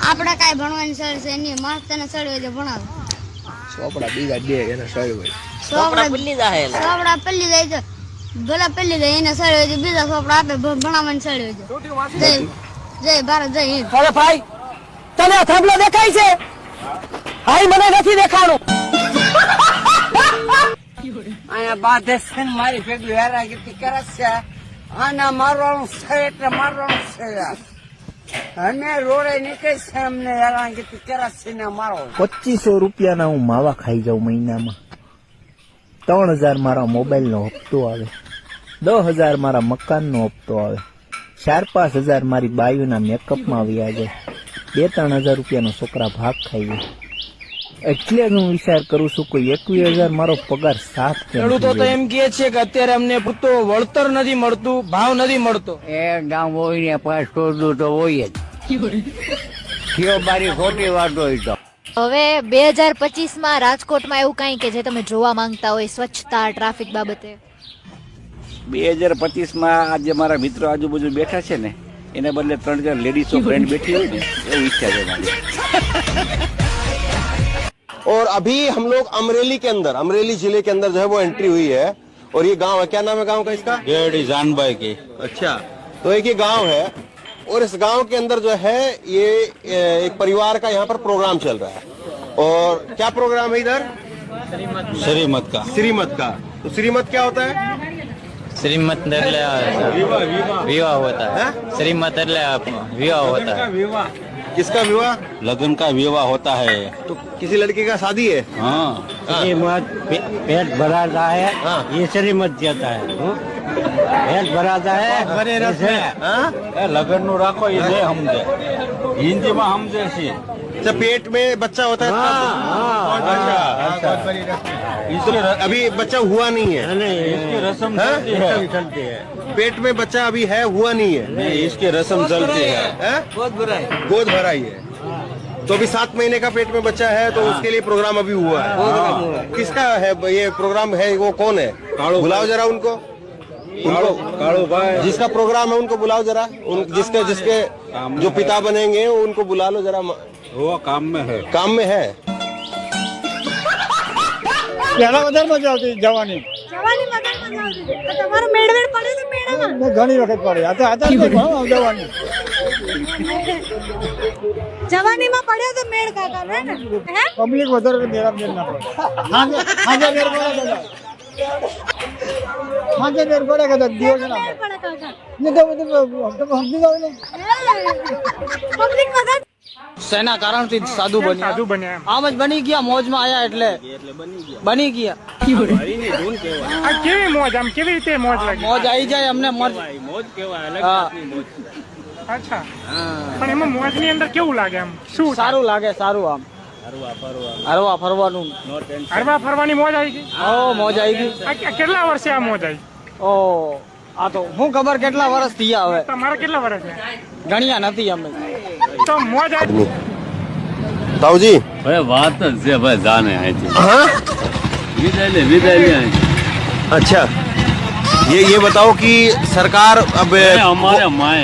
આપણે કાઈ ભણવાની સળ છે નહીં, માસ્તરને સળવે છે ભણાવે. ચોપડા બીજા બે એને સળવે. ચોપડા પલ્લી જાય છે, ભલા પલ્લી જાય એને સળવે છે, બીજા ચોપડા આપે ભણાવવાની સળવે છે. જય ભારત જય હિન્દ. અરે ભાઈ તને થાંભલો દેખાય છે? હાઈ મને નથી દેખાણું. અહીંયા બાધે છે ને મારી ભેગી હેરાગીરી કરે છે. આના મારવાનું છે એટલે મારવાનું છે. અમે રોડે નીકળી છે, અમને હેરાગીરી કરે છે ને મારો. 2500 રૂપિયાના હું માવા ખાઈ જાઉં મહિનામાં. 3000 મારા મોબાઈલનો હપ્તો આવે, 10,000 મારા મકાનનો હપ્તો આવે, 4-5 હજાર મારી બાયુના મેકઅપમાં વ્યા જાય, 2-3 હજાર રૂપિયાનો છોકરા ભાગ ખાઈ જાય. એટલે જ હું વિચાર કરું છું કોઈ 21,000 મારો પગાર સાફ ખેડૂતો તો એમ કહે છે કે અત્યારે અમને પૂરતો વળતર નથી મળતું, ભાવ નથી મળતો. એ ગામ હોય ને પાછ છોડું તો હોય જ. કયો બારી ખોટી વાત હોય તો. હવે 2025માં રાજકોટમાં એવું કઈ કે જે તમે જોવા માંગતા હોય સ્વચ્છતા ટ્રાફિક બાબતે? 2025માં આજે મારા મિત્રો આજુબાજુ બેઠા છે ને એને બદલે 3-4 લેડીઝો ફ્રેન્ડ બેઠી હોય ને એવું ઈચ્છા છે મારી. और अभी हम लोग अमरेली के अंदर, अमरेली जिले के अंदर जो है वो एंट्री हुई है और ये गांव है, क्या नाम है गांव का इसका? गेड़ी जानबाई की. अच्छा, तो एक ये गांव है और इस गांव के अंदर जो है ये एक परिवार का यहाँ पर प्रोग्राम चल रहा है. और क्या प्रोग्राम है इधर? श्रीमत का. श्रीमत का. तो श्रीमत क्या होता है? श्रीमत विवाह होता है. श्रीमत विवाह होता है. किसका विवाह? लगन का विवाह होता है. तो किसी लड़की का शादी है? हाँ. पेट भराता है. ये श्रीमत कहता है. पेट भराता है बड़े रस में. लगन नु राखो ये दे हमदे. हिंदी में हमदे सी. अच्छा, पेट में बच्चा होता है. अच्छा, इसलिए अभी बच्चा हुआ नहीं है. इसकी रस्म चलती है. पेट में बच्चा अभी है, हुआ नहीं है. नहीं, इसकी रस्म चलती है. गोद भराई है. तो अभी 7 महीने का पेट में बच्चा है तो उसके लिए प्रोग्राम अभी हुआ है. किसका है ये प्रोग्राम? है वो कौन है? बुलाओ जरा उनको. कालू भाई जिसका प्रोग्राम है उनको बुलाओ जरा. जिसके जिसके जो पिता बनेंगे उनको बुला लो जरा. वो काम में है. काम में है. પહેલા વધારે મજા આવતી જવાની. તમારો મેળવેડ પડે તો મેળામાં ઘણી વખત પડે. જવાની જવાનીમાં પડ્યો તો મેળ કાકા ને હે પબ્લિક વધારે મેળા મેળ ના પડે. હાજે મેળ પડે કદાચ. હાજે મેળ પડે કદાચ દિવસ ના પડે કાકા ને તો સમજી જાવ ને. પબ્લિક વધારે શેના કારણથી સાધુ બન્યા? આમ જ બની ગયા, મોજમાં આયા એટલે બની ગયા. કેવી મોજ? આમ કેવી રીતે મોજ લાગે? મોજ આવી જાય અમને. મોજ કેવાય અચ્છા. પણ એમાં મોજ ની અંદર કેવું લાગે? આમ શું સારું લાગે? સારું આમ હરવા ફરવાનું. હરવા ફરવાની મોજ આવી ગઈ. ઓ મોજ આવી ગઈ. કેટલા વર્ષે આ મોજ આવી? ઓ આ તો હું ખબર કેટલા વર્ષ થયા. હવે તમારા કેટલા વર્ષ છે? ગણ્યા નથી અમે તો. મોજ આવી. ताऊजी भाई बात से भाई जाने आए थे. हाँ, विदाई ले आए. अच्छा, ये बताओ कि सरकार अब हमारे माए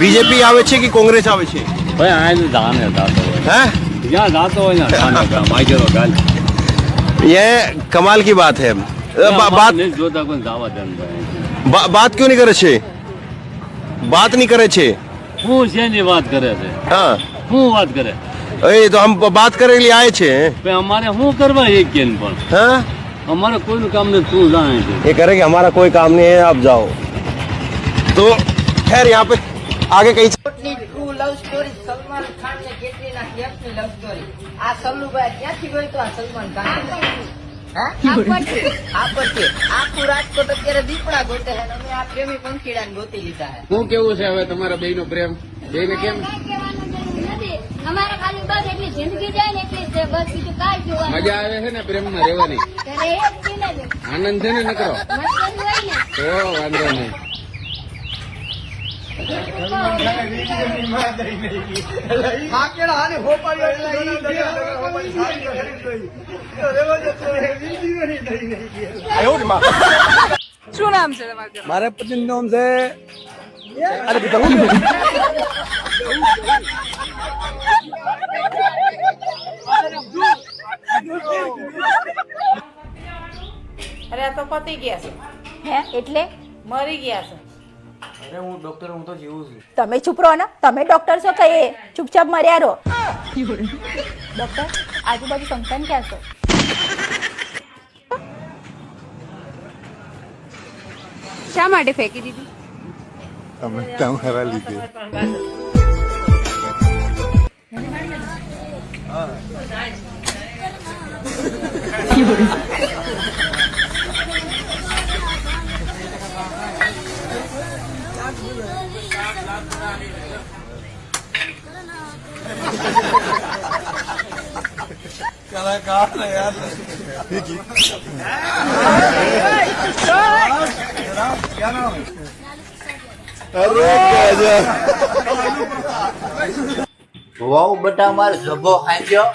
बीजेपी आवे छे कि कांग्रेस आवे छे? भाई आए तो जाने जाते हो. हैं? यहाँ जाते हो यहाँ जाने का माइके तो गाल. ये कमाल की बात है. बात नहीं जो तक दावा देन. बात क्यों नहीं करे छे? बात नहीं करे छे. હું શેની વાત કરે છે? हाँ, હું વાત કરે? ए तो हम बात करने के लिए आए छे. અમારે શું કરવા એક કેન પણ? हाँ, અમારે કોઈનું કામ નહીં, તું જાણે છે. ये करे कि हमारा कोई काम नहीं है, आप जाओ. तो खैर यहाँ पे आगे कहीं true love story Salman Khan ને કેટરીના કૈફની લવ સ્ટોરી. આ સલ્લુભાઈ ક્યાંથી ગયો તો આ સલમાન ખાન? આખું રાજકોટ અત્યારે દીપડા ગોતે છે. અમે આ પ્રેમી પંખીડાને ગોતી લીધા છે. શું કેવું છે હવે તમારા બેયનો પ્રેમ? બેયને કેમ? અમારે ખાલી બસ એટલી જિંદગી જાય ને એટલી છે, બસ બીજું કાઈ જોવાનું. મજા આવે છે ને પ્રેમમાં રહેવાની? ઘરે એક છે ને આનંદ છે ને નકરો? મસ્ત હોય ને તો વાંધો નહીં. શું નામ છે તમારું? મારા પતિનું નામ છે અરે પતી ગયા છે. હે એટલે મરી ગયા છે. તમે ચૂપ રહો ને, તમે ડોક્ટર છો કે એ ચૂપચાપ મર્યા રહો. ડોક્ટર આજુબાજુ સંતાન ક્યાં છો? શા માટે ફેંકી દીધી? તમે તમારા લીધે. વાવ બટા માર જભો ખાંજ્યો.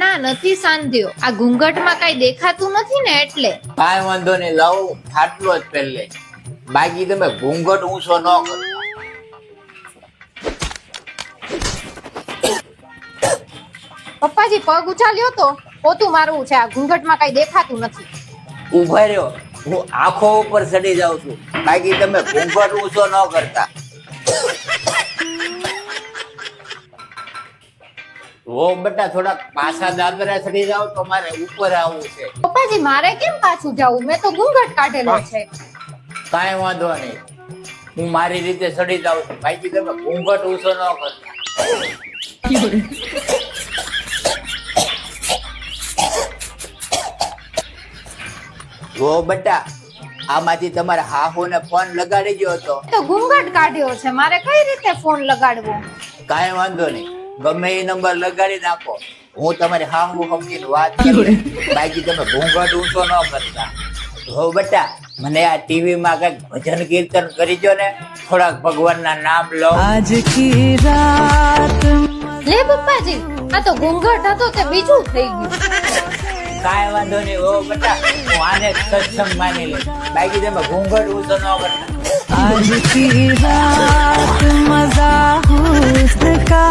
ના નથી સાંધ્યો, આ ઘૂંઘટમાં કઈ દેખાતું નથી ને એટલે. કાંઈ વાંધો નહીં, લાવો ફાટલો જ પહેલે. બાકી તમે ઘૂંઘટ ઊંચો ન કરો. પપ્પાજી પગ ઉછાલ્યો તો પોતું મારવું છે, આ ઘૂંઘટમાં કઈ દેખાતું નથી. ઉભા રહ્યો, હું આંખો ઉપર ચડી જાઉં છું. બાકી તમે ઘૂંઘટ ઊંચો ન કરતા. વો બટા થોડા પાછા દાદરા ચડી જાવ તો મારે ઉપર આવવું છે. પપ્પાજી મારે કેમ પાછું જવું? મેં તો ઘૂંઘટ કાઢેલો છે. કાંઈ વાંધો નહીં, હું મારી રીતે ચડી જાઉં છું. બાકી તમે ઘૂંઘટ ઊંચો ન કરતા. વો બટા, આમાંથી તમારા હાહુને ફોન લગાડી ગયો હતો. તો ઘૂંઘટ કાઢ્યો છે, મારે કઈ રીતે ફોન લગાડવો? કાંઈ વાંધો નહીં, ગમે એ નંબર લગાડી નાખો. હું તમારી હાહુ સમજીને વાત કરું. બાકી તમે ઘૂંઘટ ઊંચો ન કરતા. હો બટા, મને આ ટીવી માં કઈક ભજન કીર્તન કરી દો ને, થોડાક ભગવાનના નામ લો. લે પપ્પાજી, આ તો ઘૂંઘટ હતો તે બીજું થઈ ગયું. કાંઈ વાંધો નહીં હો બટા, હું આને સત્સંગ માની લઈશ. બાકી તમે ઘૂંઘટ ઊંચો ન કરતા.